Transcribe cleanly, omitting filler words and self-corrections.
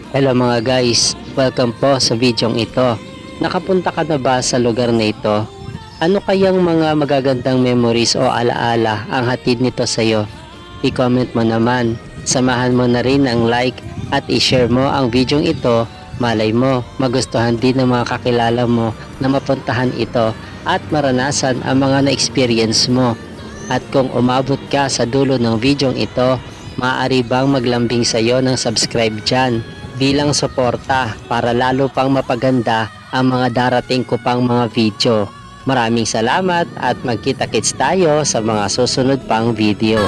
Hello mga guys, welcome po sa videong ito. Nakapunta ka na ba sa lugar na ito? Ano kayang mga magagandang memories o alaala ang hatid nito sa iyo? I-comment mo naman. Samahan mo na rin ang like at i-share mo ang videong ito. Malay mo, magustuhan din ng mga kakilala mo na mapuntahan ito at maranasan ang mga na-experience mo. At kung umabot ka sa dulo ng videong ito, maaari bang maglambing sa iyo ng subscribe dyan bilang suporta para lalo pang mapaganda ang mga darating ko pang mga video. Maraming salamat at magkita-kits tayo sa mga susunod pang video.